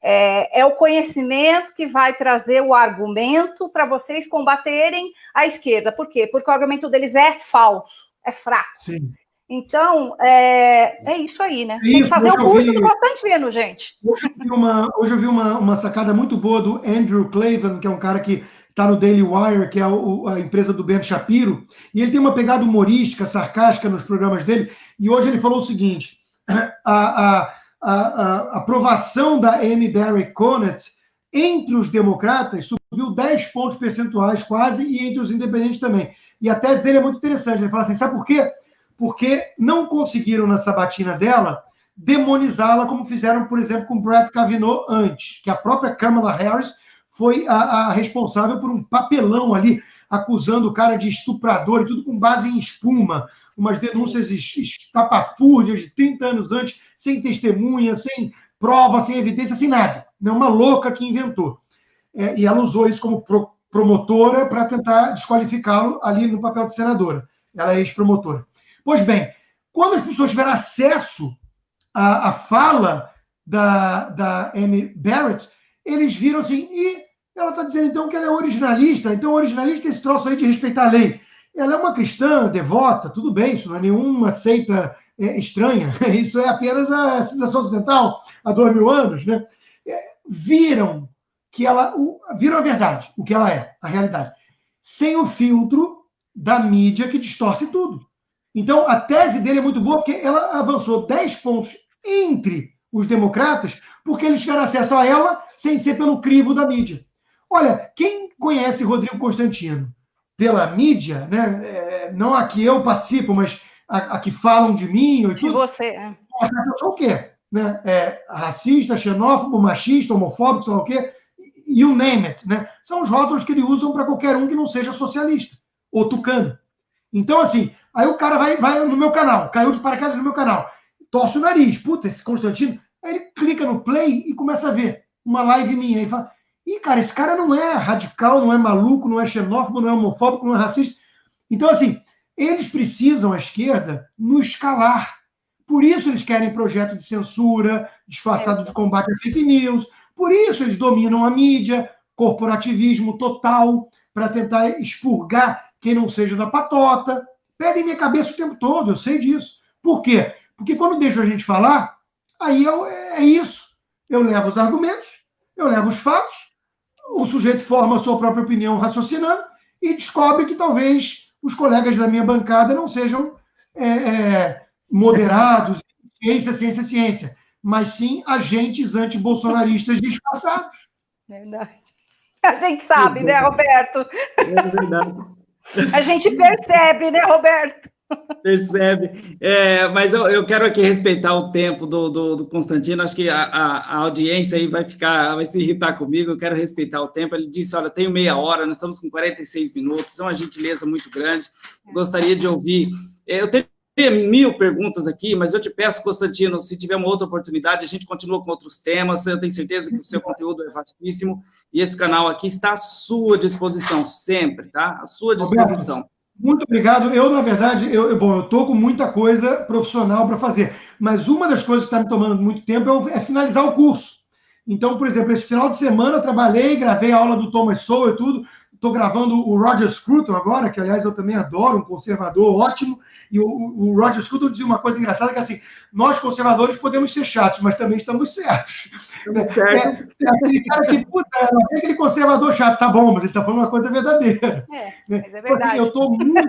É o conhecimento que vai trazer o argumento para vocês combaterem a esquerda. Por quê? Porque o argumento deles é falso, é fraco. Sim. Então, é isso aí, né? Tem que fazer o curso do Constantino, gente. Hoje eu vi uma sacada muito boa do Andrew Klavan, que é um cara que está no Daily Wire, que é a empresa do Ben Shapiro, e ele tem uma pegada humorística, sarcástica nos programas dele, e hoje ele falou o seguinte: a aprovação da Amy Barry Conant entre os democratas subiu 10 pontos percentuais quase, e entre os independentes também. E a tese dele é muito interessante. Ele fala assim: sabe por quê? Porque não conseguiram, na sabatina dela, demonizá-la como fizeram, por exemplo, com Brett Kavanaugh antes, que a própria Kamala Harris foi a responsável por um papelão ali, acusando o cara de estuprador e tudo com base em espuma, umas denúncias estapafúrdias de 30 anos antes, sem testemunha, sem prova, sem evidência, sem nada. Uma louca que inventou. E ela usou isso como promotora para tentar desqualificá-lo ali no papel de senadora. Ela é ex-promotora. Pois bem, quando as pessoas tiveram acesso à fala da Amy Barrett, eles viram assim, e ela está dizendo então que ela é originalista, então originalista é esse troço aí de respeitar a lei. Ela é uma cristã, devota, tudo bem, isso não é nenhuma seita estranha, isso é apenas a civilização ocidental há 2000 anos, né? Viram a verdade, o que ela é, a realidade, sem o filtro da mídia que distorce tudo. Então, a tese dele é muito boa, porque ela avançou 10 pontos entre os democratas, porque eles tiveram acesso a ela sem ser pelo crivo da mídia. Olha, quem conhece Rodrigo Constantino pela mídia, né, não a que eu participo, mas a que falam de mim... De você. Eu sou o quê? Né? Racista, xenófobo, machista, homofóbico, sei lá o quê, you name it. Né? São os rótulos que ele usam para qualquer um que não seja socialista ou tucano. Então, assim, aí o cara vai no meu canal, caiu de paraquedas no meu canal, torce o nariz, puta, esse Constantino, aí ele clica no play e começa a ver uma live minha, e fala, cara, esse cara não é radical, não é maluco, não é xenófobo, não é homofóbico, não é racista. Então, assim, eles precisam, a esquerda, nos calar. Por isso eles querem projeto de censura, disfarçado de combate a fake news, por isso eles dominam a mídia, corporativismo total, para tentar expurgar quem não seja da patota. Pedem minha cabeça o tempo todo, eu sei disso. Por quê? Porque quando deixam a gente falar, aí é isso. Eu levo os argumentos, eu levo os fatos, o sujeito forma a sua própria opinião raciocinando e descobre que talvez os colegas da minha bancada não sejam moderados, ciência, mas sim agentes antibolsonaristas disfarçados. Verdade. A gente sabe, né, Roberto? É verdade. A gente percebe, né, Roberto? Percebe. Mas eu quero aqui respeitar o tempo do Constantino. Acho que a audiência aí vai se irritar comigo. Eu quero respeitar o tempo. Ele disse: olha, tenho meia hora, nós estamos com 46 minutos, é uma gentileza muito grande. Gostaria de ouvir. Eu tenho 1000 perguntas aqui, mas eu te peço, Constantino, se tiver uma outra oportunidade, a gente continua com outros temas. Eu tenho certeza que o seu conteúdo é vastíssimo e esse canal aqui está à sua disposição sempre, tá? À sua disposição. Roberto, muito obrigado. Eu, na verdade, eu estou com muita coisa profissional para fazer, mas uma das coisas que está me tomando muito tempo é finalizar o curso. Então, por exemplo, esse final de semana eu trabalhei, gravei a aula do Thomas Sowell e tudo. Estou gravando o Roger Scruton agora, que, aliás, eu também adoro, um conservador ótimo. E o Roger Scruton dizia uma coisa engraçada, que é assim, nós conservadores podemos ser chatos, mas também estamos certos. Estamos certos. Aquele cara que, puta, aquele conservador chato, tá bom, mas ele está falando uma coisa verdadeira. Mas é verdade. Então, assim, eu estou muito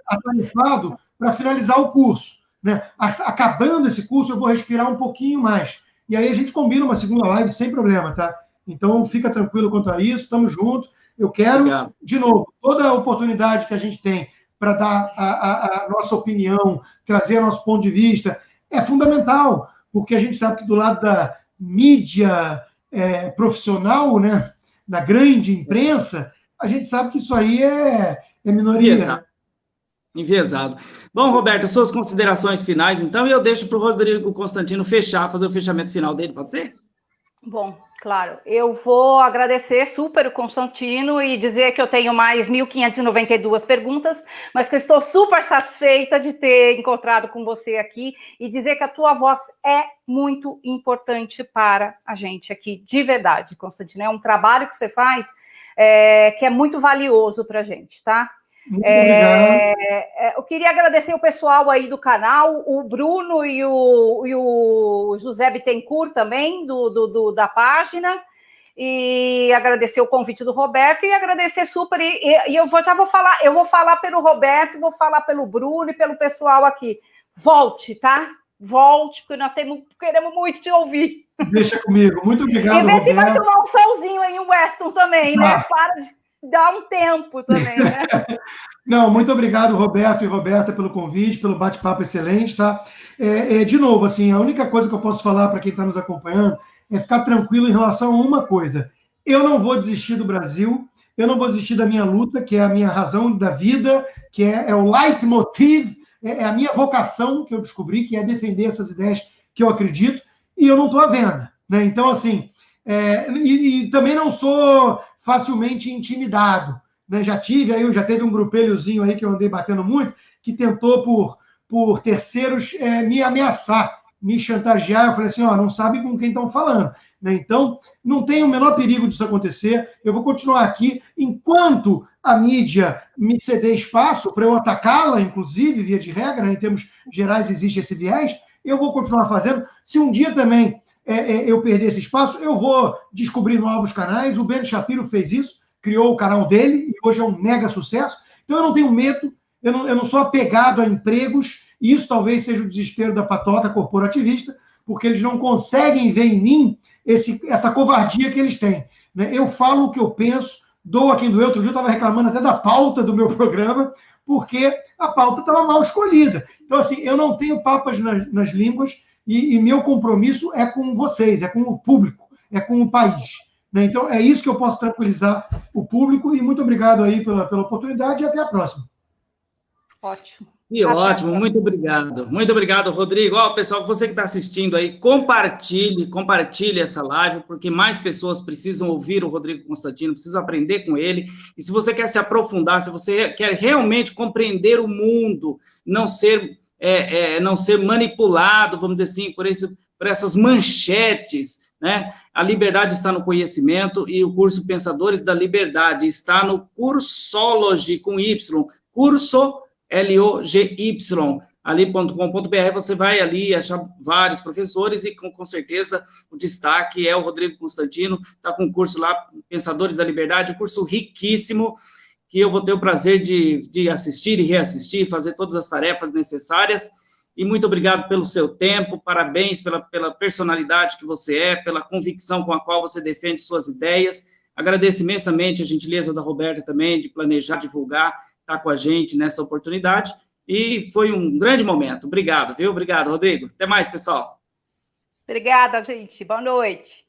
atarefado para finalizar o curso. Né? Acabando esse curso, eu vou respirar um pouquinho mais. E aí a gente combina uma segunda live sem problema, tá? Então, fica tranquilo quanto a isso, estamos juntos. Eu quero, de novo, toda a oportunidade que a gente tem para dar a nossa opinião, trazer nosso ponto de vista, é fundamental, porque a gente sabe que do lado da mídia profissional, né, da grande imprensa, a gente sabe que isso aí é minoria. Enviesado. Enviesado. Bom, Roberto, suas considerações finais, então, e eu deixo para o Rodrigo Constantino fazer o fechamento final dele, pode ser? Bom, claro, eu vou agradecer super o Constantino e dizer que eu tenho mais 1.592 perguntas, mas que eu estou super satisfeita de ter encontrado com você aqui e dizer que a tua voz é muito importante para a gente aqui, de verdade, Constantino. É um trabalho que você faz que é muito valioso para a gente, tá? Muito obrigado. Eu queria agradecer o pessoal aí do canal, o Bruno e o José Bittencourt também, da página, e agradecer o convite do Roberto, e agradecer super, e eu vou falar pelo Roberto, vou falar pelo Bruno e pelo pessoal aqui. Volte, tá? Volte, porque nós queremos muito te ouvir. Deixa comigo. Muito obrigado, Roberto. E vê se vai Roberto. tomar um solzinho aí em Weston também, né? Para de dar um tempo também, né? Não, muito obrigado, Roberto e Roberta, pelo convite, pelo bate-papo excelente, tá? De novo, assim, a única coisa que eu posso falar para quem está nos acompanhando é ficar tranquilo em relação a uma coisa. Eu não vou desistir do Brasil, eu não vou desistir da minha luta, que é a minha razão da vida, que é o leitmotiv, é a minha vocação que eu descobri, que é defender essas ideias que eu acredito, e eu não estou à venda, né? Então, assim, e também não sou facilmente intimidado, né? Já teve um grupelhozinho aí que eu andei batendo muito, que tentou por terceiros me ameaçar. me chantagear. Eu falei assim, ó, não sabe com quem estão falando. Né? Então, não tem o menor perigo disso acontecer. Eu vou continuar aqui enquanto a mídia me ceder espaço para eu atacá-la, inclusive, via de regra, né? Em termos gerais existe esse viés, eu vou continuar fazendo. Se um dia também eu perder esse espaço, eu vou descobrir novos canais. O Ben Shapiro fez isso, criou o canal dele, e hoje é um mega sucesso. Então, eu não tenho medo, eu não sou apegado a empregos, e isso talvez seja o desespero da patota corporativista, porque eles não conseguem ver em mim essa covardia que eles têm. Né? Eu falo o que eu penso, dou a quem doeu. Outro dia eu estava reclamando até da pauta do meu programa, porque a pauta estava mal escolhida. Então, assim, eu não tenho papas nas línguas, e meu compromisso é com vocês, é com o público, é com o país. Né? Então, é isso que eu posso tranquilizar o público, e muito obrigado aí pela oportunidade, e até a próxima. Ótimo. Que ótimo, muito obrigado. Muito obrigado, Rodrigo. Ó, pessoal, você que está assistindo aí, compartilhe essa live, porque mais pessoas precisam ouvir o Rodrigo Constantino, precisam aprender com ele. E se você quer se aprofundar, se você quer realmente compreender o mundo, não ser manipulado, vamos dizer assim, por essas manchetes, né? A liberdade está no conhecimento, e o curso Pensadores da Liberdade está no Cursology, com Y, curso LOGY, ali.com.br. Você vai ali achar vários professores, e com certeza o destaque é o Rodrigo Constantino. Está com um curso lá, Pensadores da Liberdade, um curso riquíssimo, que eu vou ter o prazer de assistir e reassistir, fazer todas as tarefas necessárias. E muito obrigado pelo seu tempo, parabéns pela personalidade que você é, pela convicção com a qual você defende suas ideias. Agradeço imensamente a gentileza da Roberta também, de planejar, divulgar, estar com a gente nessa oportunidade, e foi um grande momento. Obrigado, viu? Obrigado, Rodrigo. Até mais, pessoal. Obrigada, gente. Boa noite.